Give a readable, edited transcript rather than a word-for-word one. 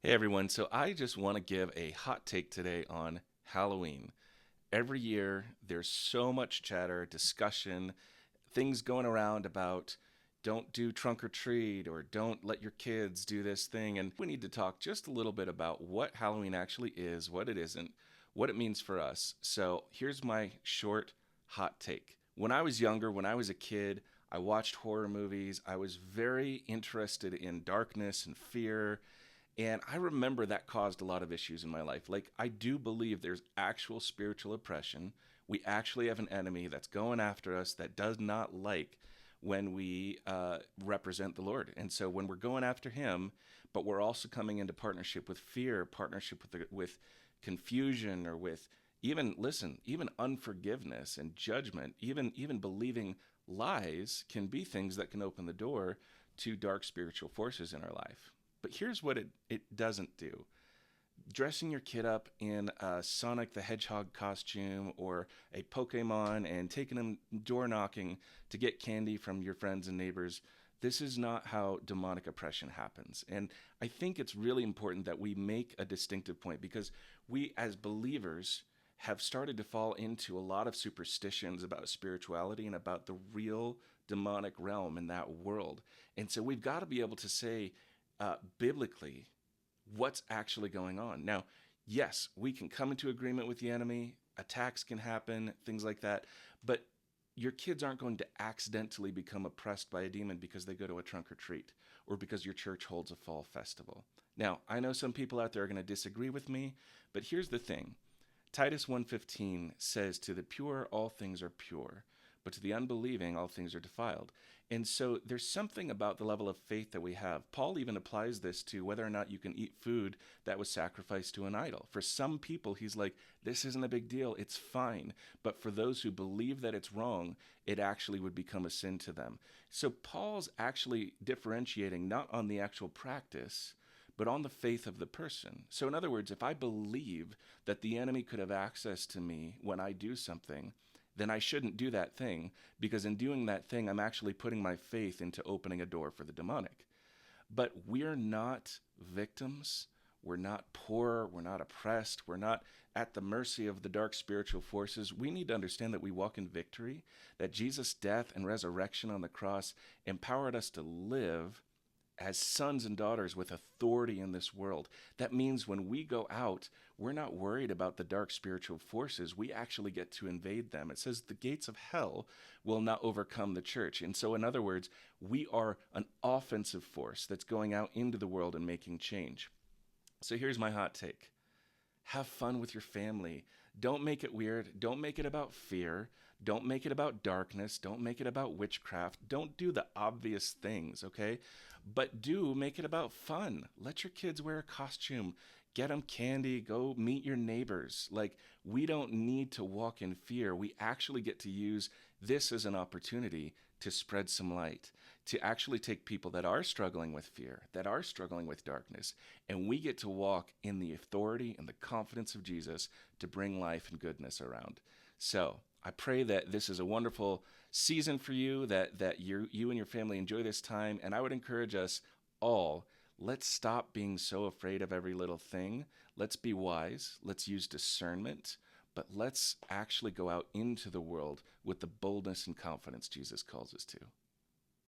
Hey everyone, so I just want to give a hot take today on Halloween. Every year, there's so much chatter, discussion, things going around about don't do trunk or treat or don't let your kids do this thing. And we need to talk just a little bit about what Halloween actually is, what it isn't, what it means for us. So here's my short hot take. When I was younger, when I was a kid, I watched horror movies. I was very interested in darkness and fear, and I remember that caused a lot of issues in my life. Like, I do believe there's actual spiritual oppression. We actually have an enemy that's going after us that does not like when we represent the Lord. And so when we're going after him, but we're also coming into partnership with fear, partnership with confusion, or with even, listen, even unforgiveness and judgment, even believing lies can be things that can open the door to dark spiritual forces in our life. But here's what it doesn't do. Dressing your kid up in a Sonic the Hedgehog costume or a Pokemon and taking them door knocking to get candy from your friends and neighbors, this is not how demonic oppression happens. And I think it's really important that we make a distinctive point, because we as believers have started to fall into a lot of superstitions about spirituality and about the real demonic realm in that world. And so we've got to be able to say, biblically, what's actually going on. Now, yes, we can come into agreement with the enemy, attacks can happen, things like that, but your kids aren't going to accidentally become oppressed by a demon because they go to a trunk or treat or because your church holds a fall festival. Now, I know some people out there are going to disagree with me, but here's the thing. Titus 1:15 says, "To the pure all things are pure, but to the unbelieving all things are defiled." And so there's something about the level of faith that we have. Paul even applies this to whether or not you can eat food that was sacrificed to an idol. For some people, he's like, this isn't a big deal, it's fine. But for those who believe that it's wrong, it actually would become a sin to them. So Paul's actually differentiating not on the actual practice, but on the faith of the person. So, in other words, if I believe that the enemy could have access to me when I do something, then I shouldn't do that thing, because in doing that thing, I'm actually putting my faith into opening a door for the demonic. But we're not victims. We're not poor. We're not oppressed. We're not at the mercy of the dark spiritual forces. We need to understand that we walk in victory, that Jesus' death and resurrection on the cross empowered us to live as sons and daughters with authority in this world. That means when we go out, we're not worried about the dark spiritual forces. We actually get to invade them. It says the gates of hell will not overcome the church. And so, in other words, we are an offensive force that's going out into the world and making change. So here's my hot take. Have fun with your family. Don't make it weird. Don't make it about fear. Don't make it about darkness. Don't make it about witchcraft. Don't do the obvious things, okay? But do make it about fun. Let your kids wear a costume. Get them candy. Go meet your neighbors. Like, we don't need to walk in fear. We actually get to use this as an opportunity to spread some light, to actually take people that are struggling with fear, that are struggling with darkness, and we get to walk in the authority and the confidence of Jesus to bring life and goodness around. So I pray that this is a wonderful season for you, that you and your family enjoy this time. And I would encourage us all, let's stop being so afraid of every little thing. Let's be wise. Let's use discernment. But let's actually go out into the world with the boldness and confidence Jesus calls us to.